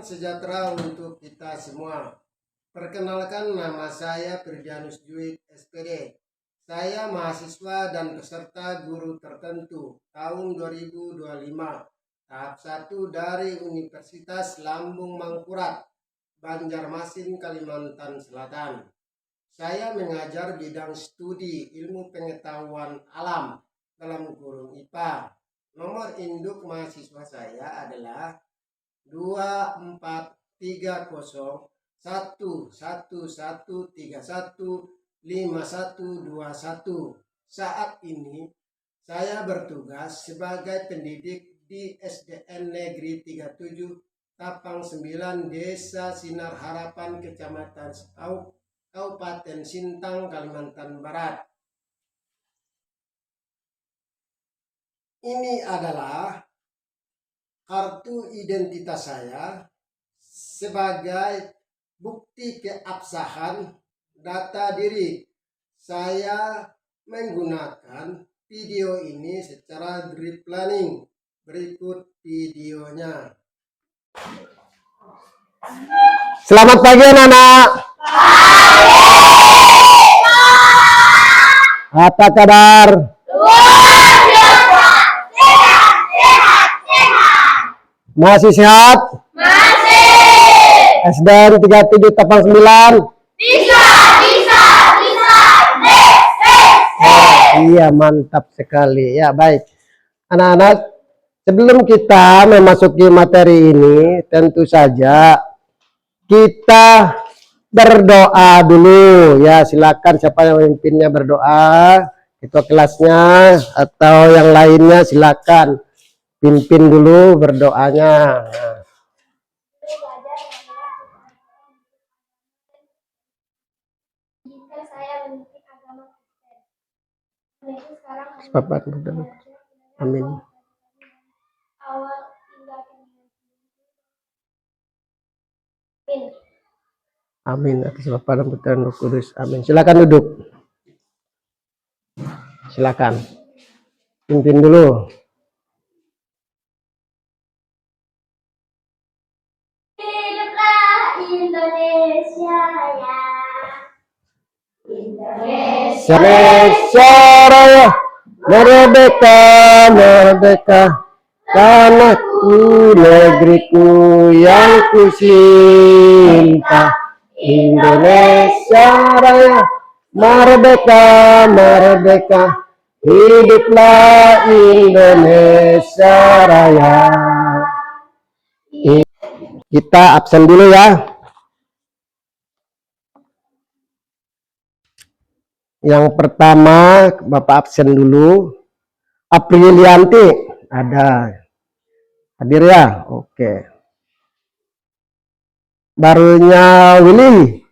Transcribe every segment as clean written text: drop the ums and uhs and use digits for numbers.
sejahtera untuk kita semua. Perkenalkan, nama saya Firdianus Juid, SPD. Saya mahasiswa dan peserta guru tertentu tahun 2025, tahap 1 dari Universitas Lambung Mangkurat, Banjarmasin, Kalimantan Selatan. Saya mengajar bidang studi ilmu pengetahuan alam dalam kurung IPA. Nomor induk mahasiswa saya adalah 243011315151. Saat ini saya bertugas sebagai pendidik di SDN Negeri 37 Tapang 9 Desa Sinar Harapan, Kecamatan Sekauk, Kabupaten Sintang, Kalimantan Barat. Ini adalah kartu identitas saya sebagai bukti keabsahan data diri. Saya menggunakan video ini secara drip planning. Berikut videonya. Selamat pagi anak-anak. Apa kabar? Masih sehat? Masih. SDN 37 Tapang 9. Bisa. Iya, mantap sekali. Ya, baik. Anak-anak, sebelum kita memasuki materi ini, tentu saja kita berdoa dulu. Ya, silakan siapa yang memimpinnya berdoa, ketua kelasnya atau yang lainnya silakan. Pimpin dulu berdoanya. Jika saya mengikuti agama Kristen, Amin. awal hingga Amin. Atas Bapa dan Putra dan Roh Kudus. Amin. Silakan duduk. Silakan. Pimpin dulu. Indonesia ya. Indonesia Raya, merdeka, merdeka, tanahku, negeriku yang kucinta. Indonesia Raya, merdeka, merdeka, hiduplah Indonesia Raya. Kita absen dulu ya. Yang pertama, Bapak absen dulu. Aprilianti, ada. Hadir ya? Oke. Barunya Willy.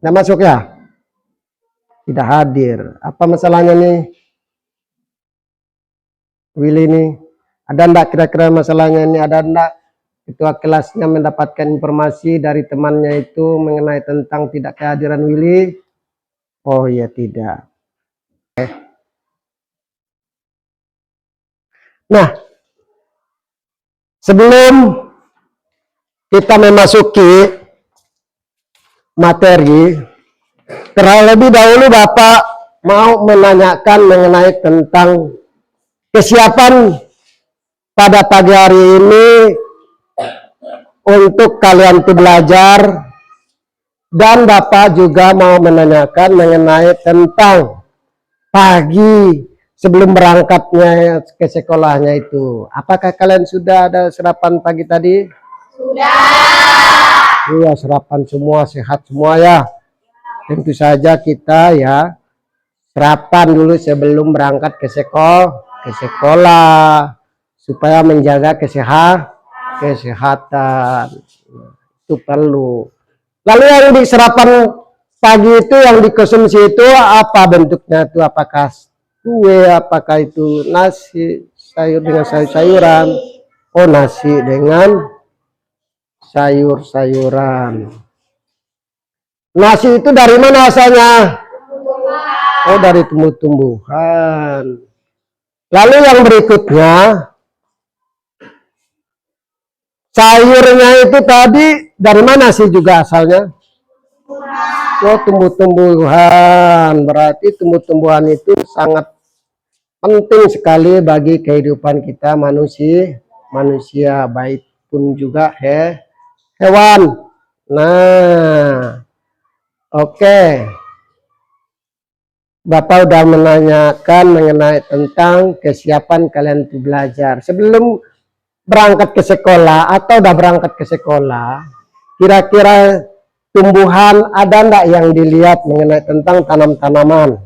Nggak masuk ya? Tidak hadir. Apa masalahnya nih? Willy nih. Ada enggak kira-kira masalahnya ini? Ada enggak ketua kelasnya mendapatkan informasi dari temannya itu mengenai tentang tidak kehadiran Willy? Oh ya, tidak. Nah, sebelum kita memasuki materi, terlebih dahulu Bapak mau menanyakan mengenai tentang kesiapan pada pagi hari ini untuk kalian itu belajar, dan Bapak juga mau menanyakan mengenai tentang pagi sebelum berangkatnya ke sekolahnya itu. Apakah kalian sudah ada sarapan pagi tadi? Sudah. Iya, sarapan semua, sehat semua ya. Tentu saja kita ya sarapan dulu sebelum berangkat ke sekolah supaya menjaga kesehatan. Itu perlu. Lalu yang di sarapan pagi itu yang dikonsumsi itu apa bentuknya itu? Apakah kue, apakah itu nasi sayur dengan sayur-sayuran? Oh, nasi dengan sayur-sayuran. Nasi itu dari mana asalnya? Oh, dari tumbuh-tumbuhan. Lalu yang berikutnya, sayurnya itu tadi dari mana sih juga asalnya? Oh, tumbuh-tumbuhan. Berarti tumbuh-tumbuhan itu sangat penting sekali bagi kehidupan kita manusia, baik pun juga hewan. Nah, oke. Bapak udah menanyakan mengenai tentang kesiapan kalian untuk belajar. Sebelum berangkat ke sekolah atau udah berangkat ke sekolah, kira-kira tumbuhan ada enggak yang dilihat mengenai tentang tanam-tanaman?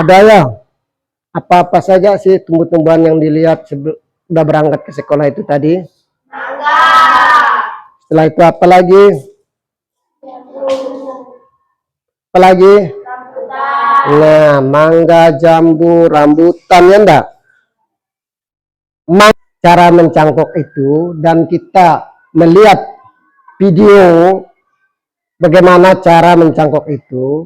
Ada ya. Apa-apa saja sih tumbuh-tumbuhan yang dilihat sebelum udah berangkat ke sekolah itu tadi? Setelah itu apa lagi? Apa lagi? Nah, mangga, jambu, rambutan ya enggak? Cara mencangkok itu dan kita melihat video bagaimana cara mencangkok itu,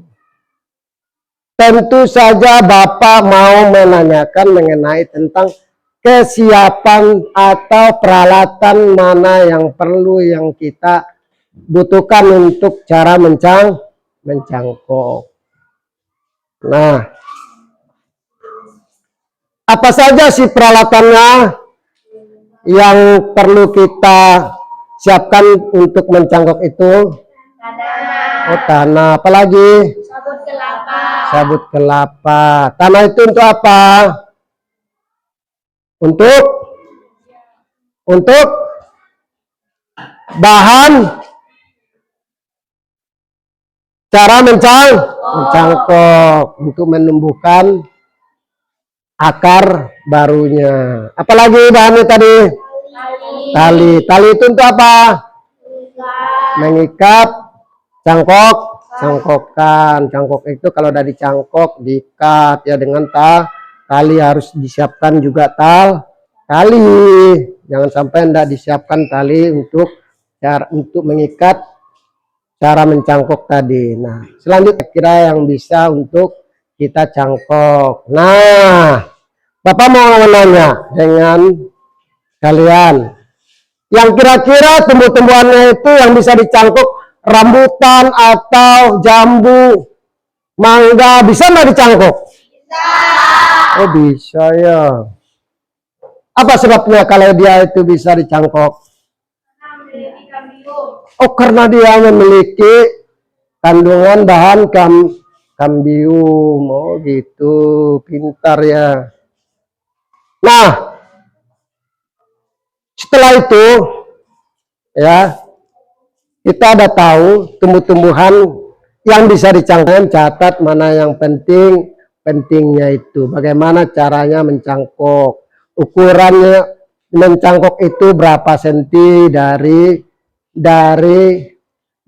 tentu saja Bapak mau menanyakan mengenai tentang kesiapan atau peralatan mana yang perlu yang kita butuhkan untuk cara mencangkok. Nah, apa saja sih peralatannya yang perlu kita siapkan untuk mencangkok itu? Oh, tanah. Apalagi? Sabut kelapa. Sabut kelapa. Tanah itu untuk apa? Untuk bahan cara mencangkok untuk menumbuhkan akar barunya. Apalagi bahannya tadi? Tali. Tali itu untuk apa? Mengikat cangkokan. Cangkok itu kalau udah dicangkok, diikat ya dengan tali, harus disiapkan juga tali. Jangan sampai tidak disiapkan tali untuk mengikat cara mencangkok tadi. Nah, selanjutnya kira yang bisa untuk kita cangkok. Nah, Bapak mau menanya dengan kalian yang kira-kira tumbuh-tumbuhannya itu yang bisa dicangkok, rambutan atau jambu, mangga, bisa nggak dicangkok? Bisa. Oh, bisa ya. Apa sebabnya kalau dia itu bisa dicangkok? Oh, karena dia memiliki kandungan bahan kambium. Oh, gitu. Pintar ya. Nah, setelah itu ya, kita ada tahu tumbuh-tumbuhan yang bisa dicangkok. Catat mana yang pentingnya itu. Bagaimana caranya mencangkok. Ukurannya mencangkok itu berapa senti dari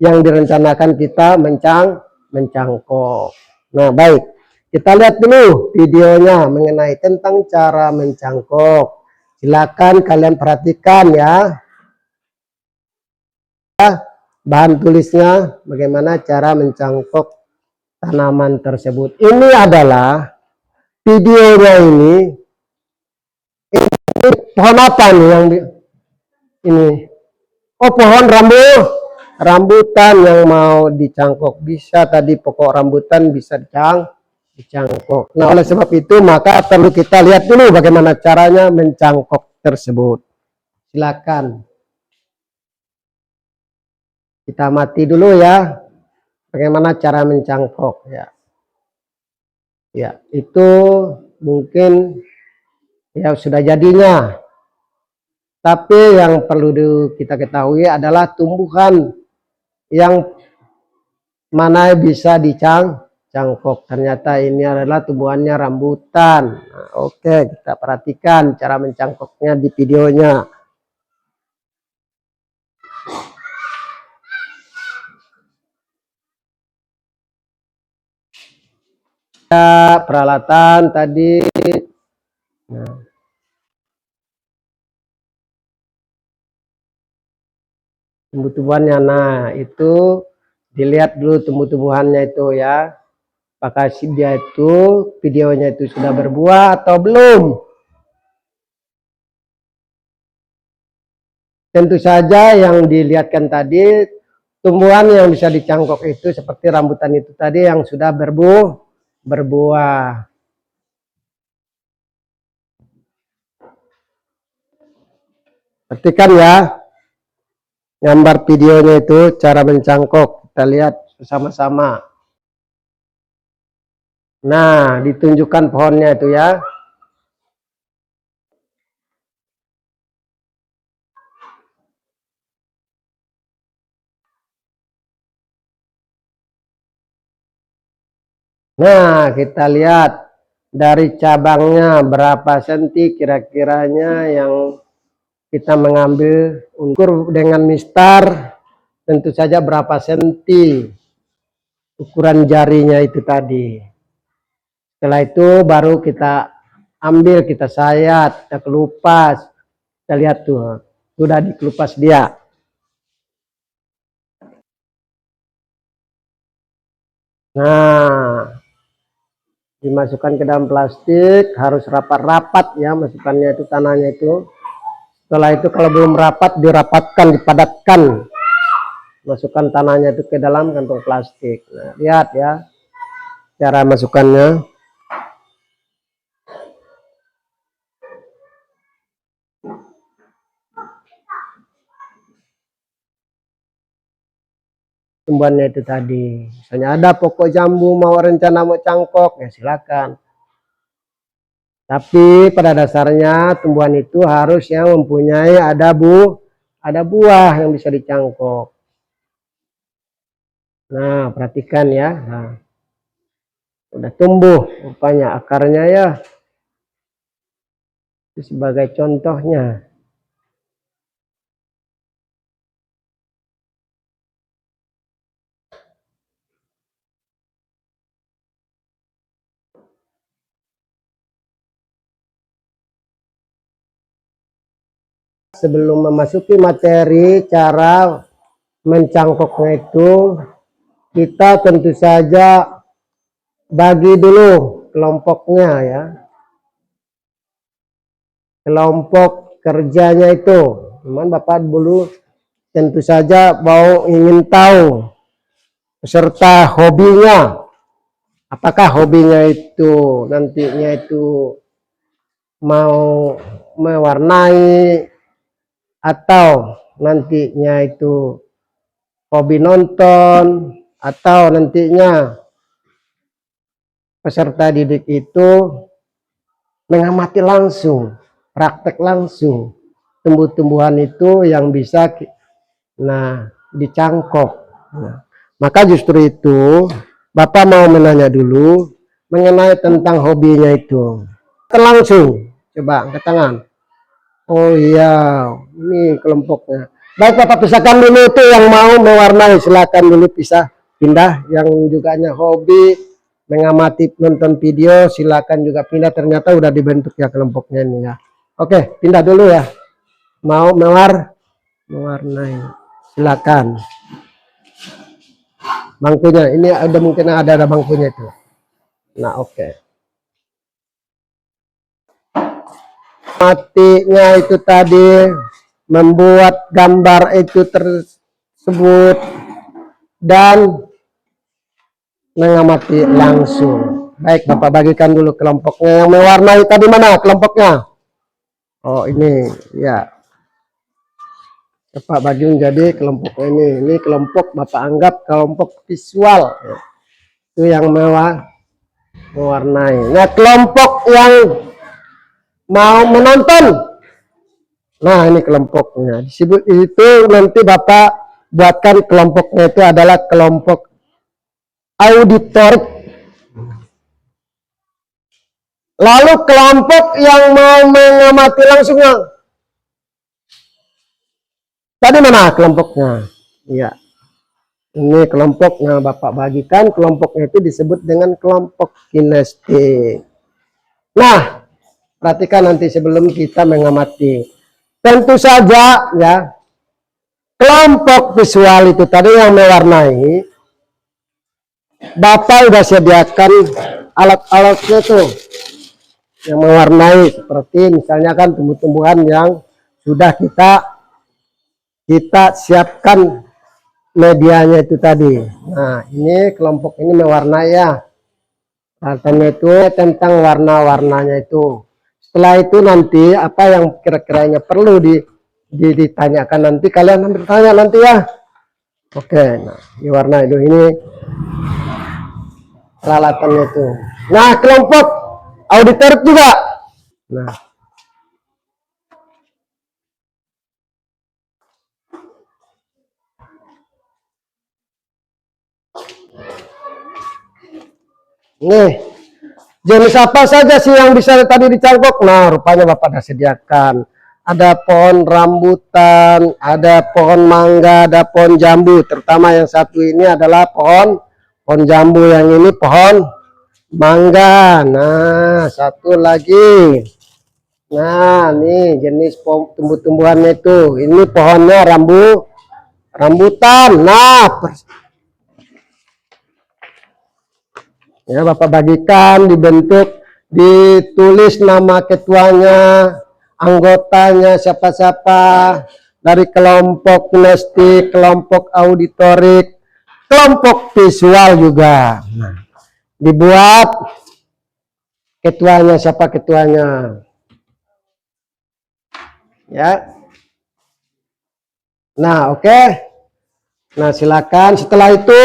yang direncanakan kita mencangkok. Nah, baik. Kita lihat dulu videonya mengenai tentang cara mencangkok. Silakan kalian perhatikan ya. Bahan tulisnya bagaimana cara mencangkok tanaman tersebut. Ini adalah videonya ini pohon apa nih yang ini? Oh, pohon rambutan yang mau dicangkok. Bisa tadi pokok rambutan bisa dicangkok. Nah, oleh sebab itu maka perlu kita lihat dulu bagaimana caranya mencangkok tersebut. Silakan. Kita mati dulu ya. Bagaimana cara mencangkok ya. Ya, itu mungkin ya sudah jadinya. Tapi yang perlu kita ketahui adalah tumbuhan yang mana bisa dicangkok. Ternyata ini adalah tumbuhannya rambutan. Nah, oke, kita perhatikan cara mencangkoknya di videonya. Ya, peralatan tadi. Nah. Tumbuh-tumbuhannya, nah itu dilihat dulu tumbuh-tumbuhannya itu ya, apakah dia itu videonya itu sudah berbuah atau belum. Tentu saja yang dilihatkan tadi, tumbuhan yang bisa dicangkok itu seperti rambutan itu tadi yang sudah berbuah. Perhatikan ya, gambar videonya itu cara mencangkok. Kita lihat bersama-sama. Nah, ditunjukkan pohonnya itu ya. Nah, kita lihat dari cabangnya berapa senti kira-kiranya yang kita mengambil. Ukur dengan mistar, tentu saja berapa senti ukuran jarinya itu tadi. Setelah itu baru kita ambil, kita sayat, kita kelupas. Kita lihat tuh, sudah dikelupas dia. Nah, dimasukkan ke dalam plastik, harus rapat-rapat ya, masukkannya itu tanahnya itu. Setelah itu kalau belum rapat, dirapatkan, dipadatkan. Masukkan tanahnya itu ke dalam kantong plastik. Nah, lihat ya cara masukkannya. Tumbuhannya itu tadi. Misalnya ada pokok jambu mau rencana mau cangkok, ya silakan. Tapi pada dasarnya tumbuhan itu harus yang mempunyai ada buah yang bisa dicangkok. Nah, perhatikan ya. Nah, udah tumbuh rupanya akarnya ya. Itu sebagai contohnya. Sebelum memasuki materi cara mencangkoknya itu, kita tentu saja bagi dulu kelompoknya ya. Kelompok kerjanya itu. Cuman Bapak dulu tentu saja mau ingin tahu peserta hobinya. Apakah hobinya itu nantinya itu mau mewarnai atau nantinya itu hobi nonton, atau nantinya peserta didik itu mengamati langsung, praktek langsung tumbuh-tumbuhan itu yang bisa dicangkok. Nah, maka justru itu Bapak mau menanya dulu mengenai tentang hobinya itu. Langsung coba angkat tangan. Oh iya, ini kelompoknya. Baik, Bapak pisahkan dulu itu yang mau mewarnai, silakan dulu pisah, pindah. Yang juga hobi mengamati nonton video, silakan juga pindah. Ternyata udah dibentuk ya kelompoknya ini ya. Oke, pindah dulu ya. Mau mewarnai, silakan. Bangkunya ini ada, mungkin ada bangkunya itu. Nah, oke. Matinya itu tadi membuat gambar itu tersebut dan mengamati langsung. Baik, Bapak bagikan dulu kelompoknya yang mewarnai tadi. Mana kelompoknya? Oh, ini ya. Bapak bagi menjadi kelompok ini. Ini kelompok Bapak anggap kelompok visual. Itu yang mewarnai. Nah, kelompok yang mau menonton. Nah, ini kelompoknya. Disebut itu nanti Bapak buatkan kelompoknya itu adalah kelompok auditorik. Lalu kelompok yang mau mengamati langsungnya. Tadi mana kelompoknya? Iya. Ini kelompoknya Bapak bagikan, kelompoknya itu disebut dengan kelompok kinestetik. Nah, perhatikan nanti sebelum kita mengamati. Tentu saja ya, kelompok visual itu tadi yang mewarnai, Bapak sudah sediakan alat-alatnya tuh yang mewarnai, seperti misalnya kan tumbuh-tumbuhan yang sudah kita kita siapkan medianya itu tadi. Nah, ini kelompok ini mewarnai ya. Katanya itu tentang warna-warnanya itu. Setelah itu nanti apa yang kira-kiranya perlu ditanyakan nanti kalian bertanya nanti ya. Oke, nah di warna itu ini peralatannya itu. Nah, kelompok auditor juga. Nah, nih jenis apa saja sih yang bisa tadi dicangkok? Nah, rupanya Bapak sudah sediakan. Ada pohon rambutan, ada pohon mangga, ada pohon jambu. Terutama yang satu ini adalah pohon jambu, yang ini pohon mangga. Nah, satu lagi. Nah, nih jenis tumbuh-tumbuhannya itu. Ini pohonnya rambutan. Nah, ya Bapak bagikan, dibentuk, ditulis nama ketuanya, anggotanya siapa-siapa, dari kelompok kinestik, kelompok auditorik, kelompok visual juga. Nah, dibuat ketuanya, siapa ketuanya, ya. Nah, oke. Nah, silakan. Setelah itu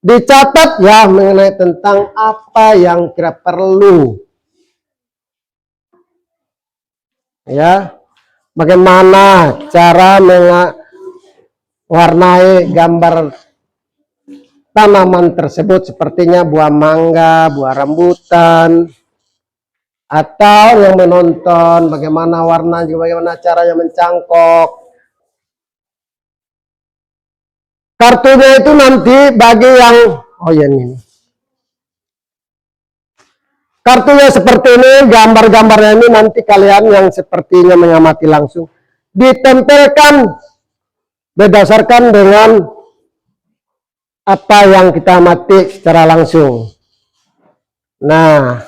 dicatat ya mengenai tentang apa yang kira perlu, ya. Bagaimana cara mewarnai gambar tanaman tersebut, sepertinya buah mangga, buah rambutan, atau yang menonton bagaimana warna, bagaimana caranya mencangkok. Kartunya itu nanti bagi yang, oh ya ini, kartunya seperti ini, gambar-gambarnya ini nanti kalian yang sepertinya mengamati langsung ditempelkan berdasarkan dengan apa yang kita amati secara langsung. Nah,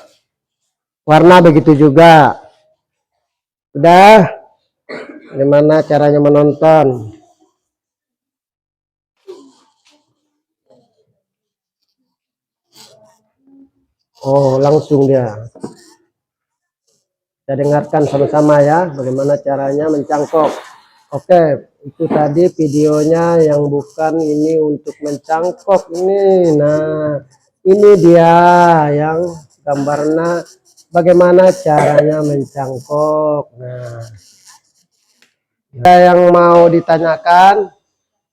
warna begitu juga. Sudah, bagaimana caranya menonton? Oh, langsung dia. Kita dengarkan sama-sama ya, bagaimana caranya mencangkok. Oke, itu tadi videonya yang bukan ini untuk mencangkok ini. Nah, ini dia yang gambarnya bagaimana caranya mencangkok. Nah, ada yang mau ditanyakan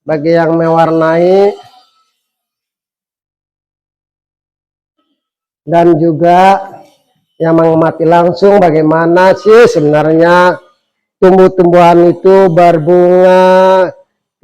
bagi yang mewarnai dan juga yang mengamati langsung bagaimana sih sebenarnya tumbuh-tumbuhan itu berbunga.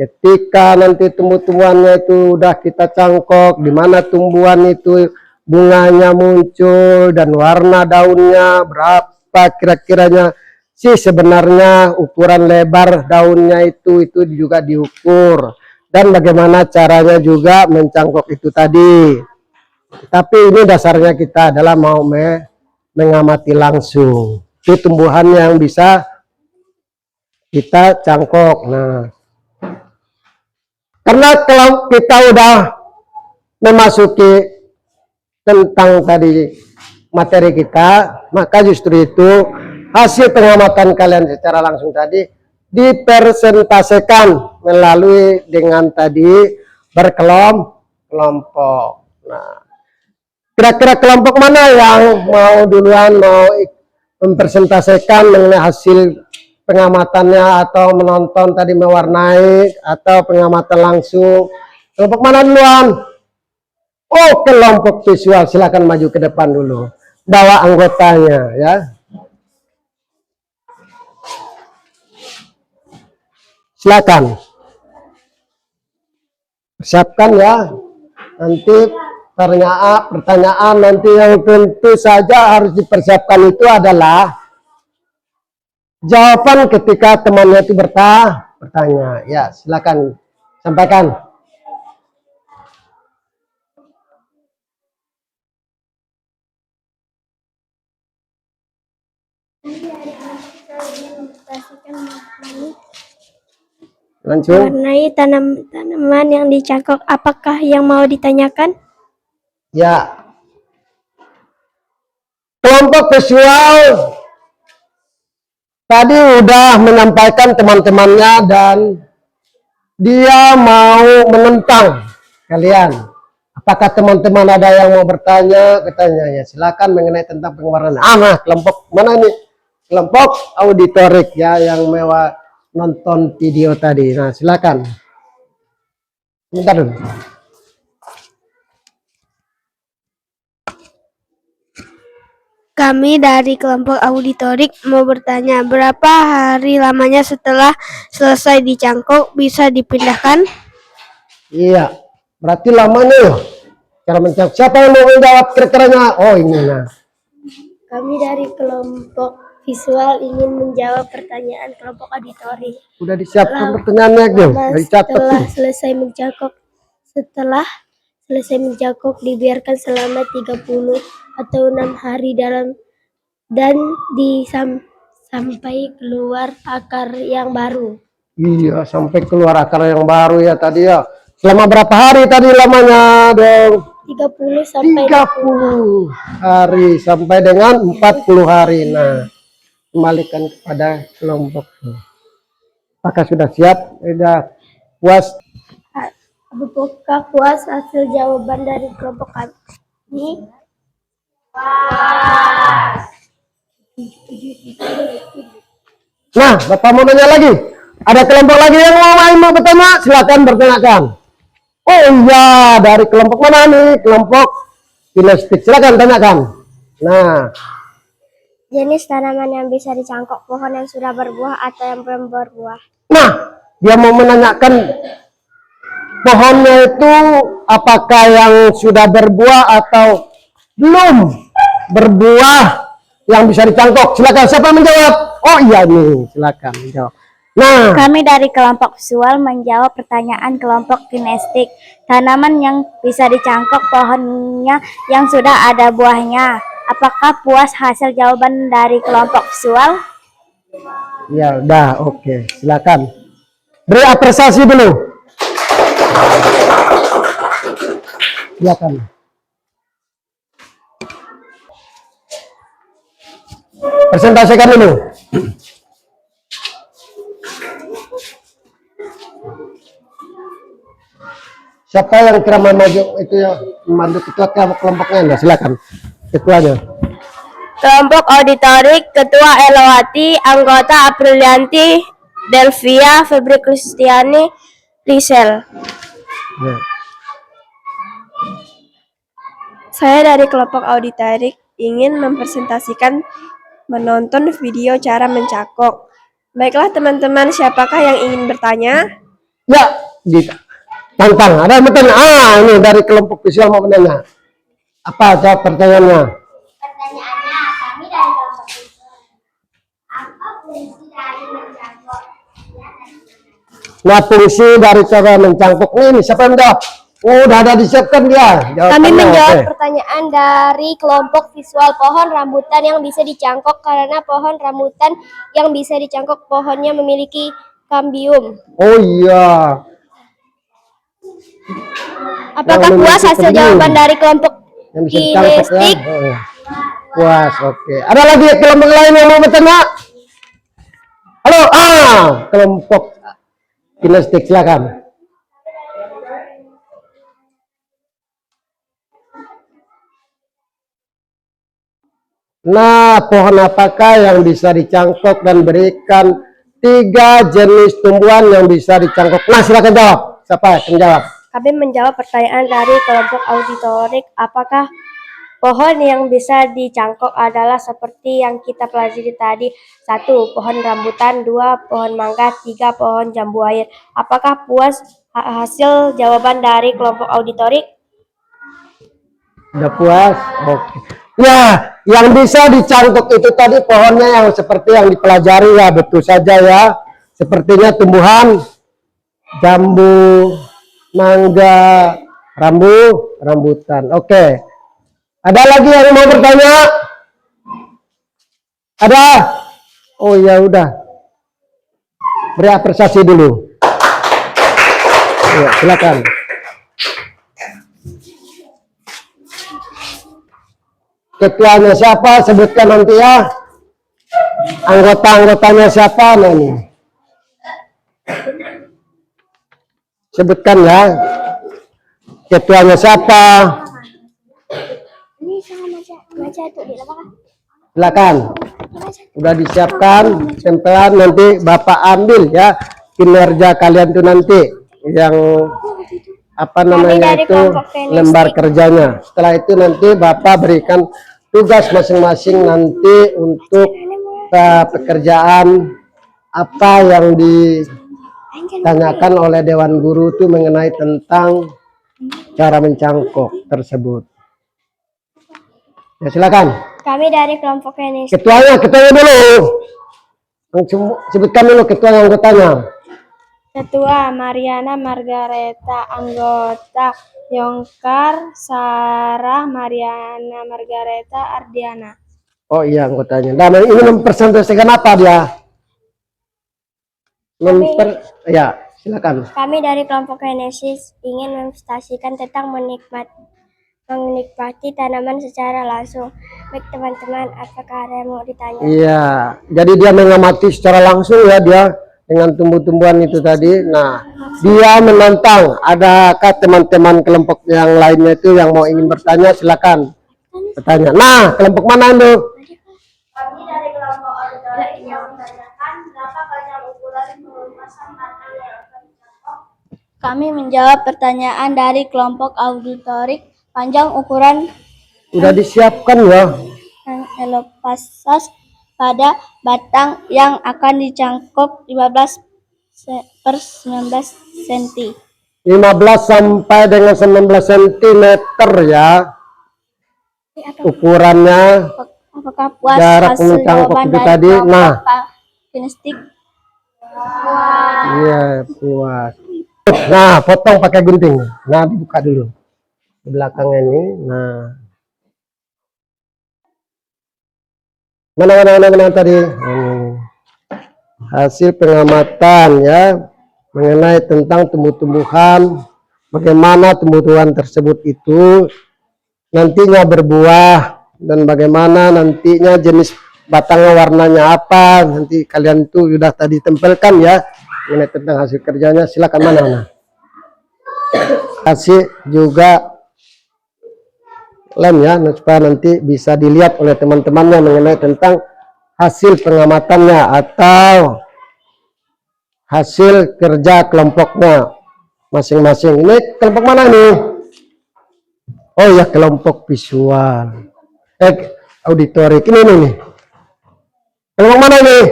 Ketika nanti tumbuh-tumbuhannya itu udah kita cangkok, di mana tumbuhan itu bunganya muncul dan warna daunnya berapa kira-kiranya sih sebenarnya, ukuran lebar daunnya itu juga diukur, dan bagaimana caranya juga mencangkok itu tadi. Tapi ini dasarnya kita adalah mau mengamati langsung itu tumbuhan yang bisa kita cangkok. Nah, karena kalau kita udah memasuki tentang tadi materi kita, maka justru itu hasil pengamatan kalian secara langsung tadi dipresentasikan melalui dengan tadi berkelompok. Nah, kira-kira kelompok mana yang mau duluan mau mempresentasikan mengenai hasil pengamatannya, atau menonton tadi mewarnai, atau pengamatan langsung? Kelompok mana duluan? Oh, kelompok visual, silakan maju ke depan dulu. Bawa anggotanya ya. Silakan. Siapkan ya. Nanti pertanyaan nanti yang tentu saja harus dipersiapkan itu adalah jawaban ketika temannya itu bertanya. Ya, silakan sampaikan. Nanti adik-adik kita ingin menginspirasikan mengenai Langsung. Warnai tanaman yang dicangkok. Apakah yang mau ditanyakan? Ya. Kelompok visual tadi udah menyampaikan teman-temannya dan dia mau menentang kalian. Apakah teman-teman ada yang mau bertanya? Katanya ya silakan mengenai tentang pengeluaran. Nah, kelompok mana nih? Kelompok auditorik ya yang mewah nonton video tadi. Nah, silakan. Bentar dulu. Kami dari kelompok auditorik mau bertanya, berapa hari lamanya setelah selesai dicangkok bisa dipindahkan? Iya, berarti lamanya ya. Cara mencangkok. Siapa yang mau menjawab kira-kiranya? Oh, ini nah. Kami dari kelompok visual ingin menjawab pertanyaan kelompok auditorik. Udah disiapkan pertanyaannya, Gil. Udah dicatat. Setelah selesai mencangkok dibiarkan selama 30 atau 6 hari dan sampai keluar akar yang baru. Iya, sampai keluar akar yang baru ya tadi ya. Selama berapa hari tadi lamanya dong? 30 sampai 30 hari sampai dengan 40 hari. Nah, kembalikan kepada kelompok. Apakah sudah siap? Sudah puas? Apakah puas hasil jawaban dari kelompok kami? Nah, Bapak mau nanya lagi. Ada kelompok lagi yang mau bertanya? Silakan bertanyakan. Oh iya, dari kelompok mana nih? Kelompok kinestik. Silakan tanyakan. Nah, Jenis tanaman yang bisa dicangkok, pohon yang sudah berbuah atau yang belum berbuah? nah, dia mau menanyakan pohonnya itu apakah yang sudah berbuah atau belum berbuah yang bisa dicangkok. Silakan, siapa yang menjawab? Oh iya nih, silakan menjawab. Nah, kami dari kelompok visual menjawab pertanyaan kelompok kinestik. Tanaman yang bisa dicangkok pohonnya yang sudah ada buahnya. Apakah puas hasil jawaban dari kelompok visual? ya udah, oke. Silakan. Beri apresiasi dulu. Silakan. Presentasikan dulu. Siapa yang kira maju itu ya membantu ketua kelompoknya? Nah, silakan ketuanya. Kelompok auditorik, Ketua Elawati, anggota Aprilianti, Delvia, Febri Kristiani, Lisel. Ya. Saya dari kelompok auditorik ingin mempresentasikan menonton video cara mencangkok. Baiklah teman-teman, siapakah yang ingin bertanya? Ya, tantang. Ada yang bertanya. Ini dari kelompok visual mau menanya. Apa jawab pertanyaannya? Pertanyaannya, kami dari kelompok visual. Apa fungsi dari mencangkok? Nah, fungsi dari cara mencangkok ini siapa yang jawab? Oh, udah ada disiapkan dia. Kami menjawab oke. pertanyaan dari kelompok visual, pohon rambutan yang bisa dicangkok karena pohon rambutan yang bisa dicangkok pohonnya memiliki kambium. Oh iya. Apakah Yang puas memiliki hasil kambium. jawaban dari kelompok Yang bisa dicangkok ya. kinestik? Oh. Puas, oke. Ada lagi kelompok lain yang mau bertanya? Halo, kelompok kinestik silakan. Nah, pohon apakah yang bisa dicangkok dan berikan 3 jenis tumbuhan yang bisa dicangkok? Nah, silakan jawab. Siapa yang jawab? Kami menjawab pertanyaan dari kelompok auditorik, apakah pohon yang bisa dicangkok adalah seperti yang kita pelajari tadi. 1. Pohon rambutan. 2. Pohon mangga. 3. Pohon jambu air. Apakah puas hasil jawaban dari kelompok auditorik? Udah puas? Oke. Ya, yang bisa dicangkok itu tadi pohonnya yang seperti yang dipelajari ya, betul saja ya. Sepertinya tumbuhan jambu, mangga, rambutan. Oke. Ada lagi yang mau bertanya? Ada? Oh ya udah. Beri apresiasi dulu. Ya, silakan. Ketuanya siapa? Sebutkan nanti ya. Anggota-anggotanya siapa? Nah, ini. Sebutkan ya. Ketuanya siapa? Ini sama baca tuh di lapangan. Silakan. Udah disiapkan tempelan, nanti Bapak ambil ya kinerja kalian tuh nanti yang apa namanya dari itu kelompok tenis. lembar kerjanya. Setelah itu nanti Bapak berikan tugas masing-masing nanti untuk pekerjaan apa yang ditanyakan oleh Dewan Guru itu mengenai tentang cara mencangkok tersebut. Ya, silakan. Kami dari kelompok tenis. Ketuanya dulu. Sebutkan dulu ketua yang anggotanya. Ketua Mariana Margareta, anggota Yongkar Sarah Mariana Margareta Ardiana. Oh iya, anggotanya. Nah, ini mempresentasikan apa dia? Ya, silakan. Kami dari kelompok Genesis ingin mempresentasikan tentang menikmati tanaman secara langsung. Baik teman-teman, apakah ada yang mau ditanya? Iya, jadi dia mengamati secara langsung ya dia dengan tumbuh-tumbuhan itu tadi. Nah, dia menantang. Adakah teman-teman kelompok yang lainnya itu yang mau ingin bertanya? Silakan bertanya. Nah, kelompok mana itu? Kami dari kelompok auditorik yang menanyakan berapa panjang ukuran pelumasan tanah yang akan dicangkok. Kami menjawab pertanyaan dari kelompok auditorik panjang ukuran Udah disiapkan ya. elopasas pada batang yang akan dicangkok 15 per 19 cm. 15 sampai dengan 19 cm ya. Ukurannya. Apakah puas Jarak hasil mencangkok jawaban itu dari tadi? kelompok Nah. kinestik? Iya, puas. Nah, potong pakai gunting. Nah, dibuka dulu. Di belakang ini. Nah. Mana tadi? Hasil pengamatan ya mengenai tentang tumbuh-tumbuhan, bagaimana tumbuh-tumbuhan tersebut itu nantinya berbuah dan bagaimana nantinya jenis batangnya warnanya apa, nanti kalian tuh sudah tadi tempelkan ya mengenai tentang hasil kerjanya. Silakan mana? Kasih juga lem ya supaya nanti bisa dilihat oleh teman-temannya mengenai tentang hasil pengamatannya atau hasil kerja kelompoknya masing-masing. Ini kelompok mana nih? Oh ya, kelompok visual. Auditorik ini nih. Kelompok mana nih?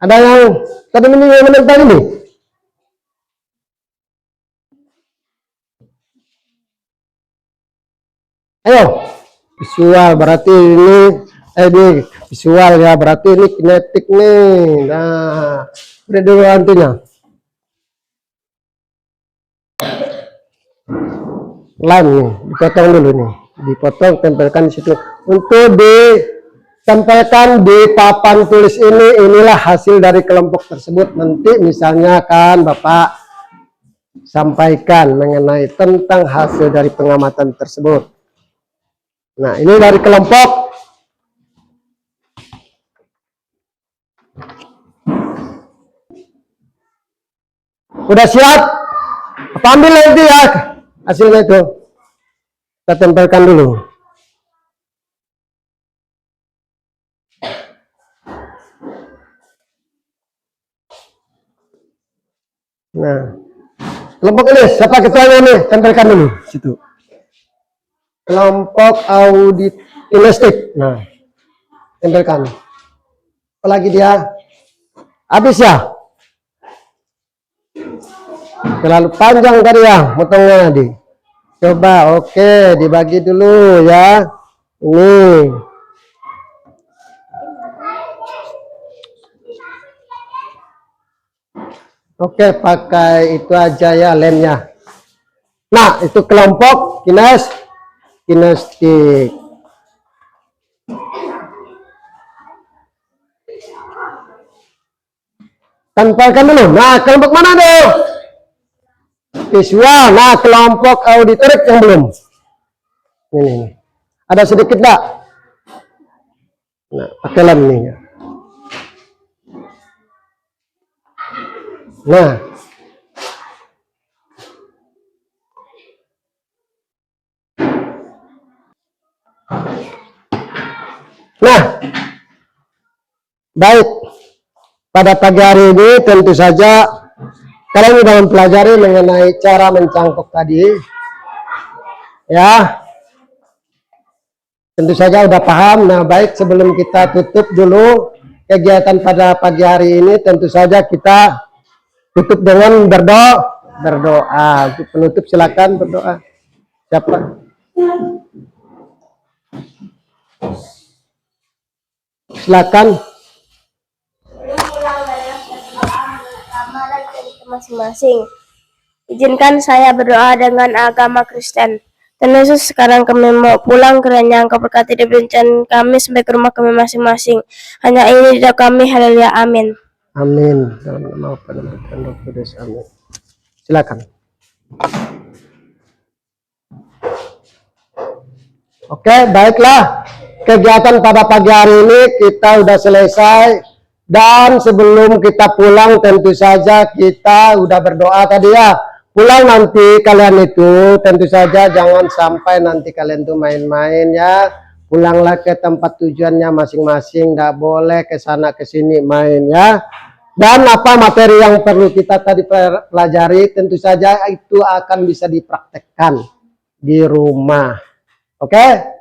Ada yang tadi menentang ini? Ayo, visual berarti ini visual ya, berarti ini kinetik nih. Nah, udah dulu antunya. Line nih, dipotong dulu nih, dipotong, tempelkan di situ. Untuk disampaikan di papan tulis ini, inilah hasil dari kelompok tersebut. Nanti misalnya kan Bapak sampaikan mengenai tentang hasil dari pengamatan tersebut. Nah, ini dari kelompok. Udah siap? Apa ambil nanti ya hasilnya itu? Kita tempelkan dulu. Nah, kelompok ini siapa ketuanya nih? Tempelkan dulu situ. Kelompok audit kinestik. Nah, tempelkan. Apalagi dia habis ya? Terlalu panjang tadi ya motongnya tadi. Coba, oke, dibagi dulu ya. Ini. Oke, pakai itu aja ya lemnya. Nah, itu kelompok kinestik. Tampilkan dulu. Nah, kelompok mana tuh? Visual. Nah, kelompok auditorik yang belum. Ini. Ada sedikit enggak? Nah, pakai lem nih. Nah. Nah. Baik. Pada pagi hari ini tentu saja kalian sudah mempelajari mengenai cara mencangkok tadi. Ya. Tentu saja udah paham. Nah, baik, sebelum kita tutup dulu kegiatan pada pagi hari ini, tentu saja kita tutup dengan berdoa. Untuk penutup silakan berdoa. Siapa? Silakan. Masing-masing. Izinkan saya berdoa dengan agama Kristen. Dan Yesus, sekarang kami mau pulang, kiranya Engkau berkati dan berencana kami sampai ke rumah kami masing-masing. Hanya ini doa kami, haleluya, amin. Amin. Dalam nama Bapa dan Putra dan Roh Kudus. Amin. Silakan. Oke, baiklah. Kegiatan pada pagi hari ini kita udah selesai. Dan sebelum kita pulang tentu saja kita udah berdoa tadi ya. Pulang nanti kalian itu tentu saja jangan sampai nanti kalian tuh main-main ya. Pulanglah ke tempat tujuannya masing-masing. Nggak boleh ke sana ke sini main ya. Dan apa materi yang perlu kita tadi pelajari tentu saja itu akan bisa dipraktekkan di rumah. Oke?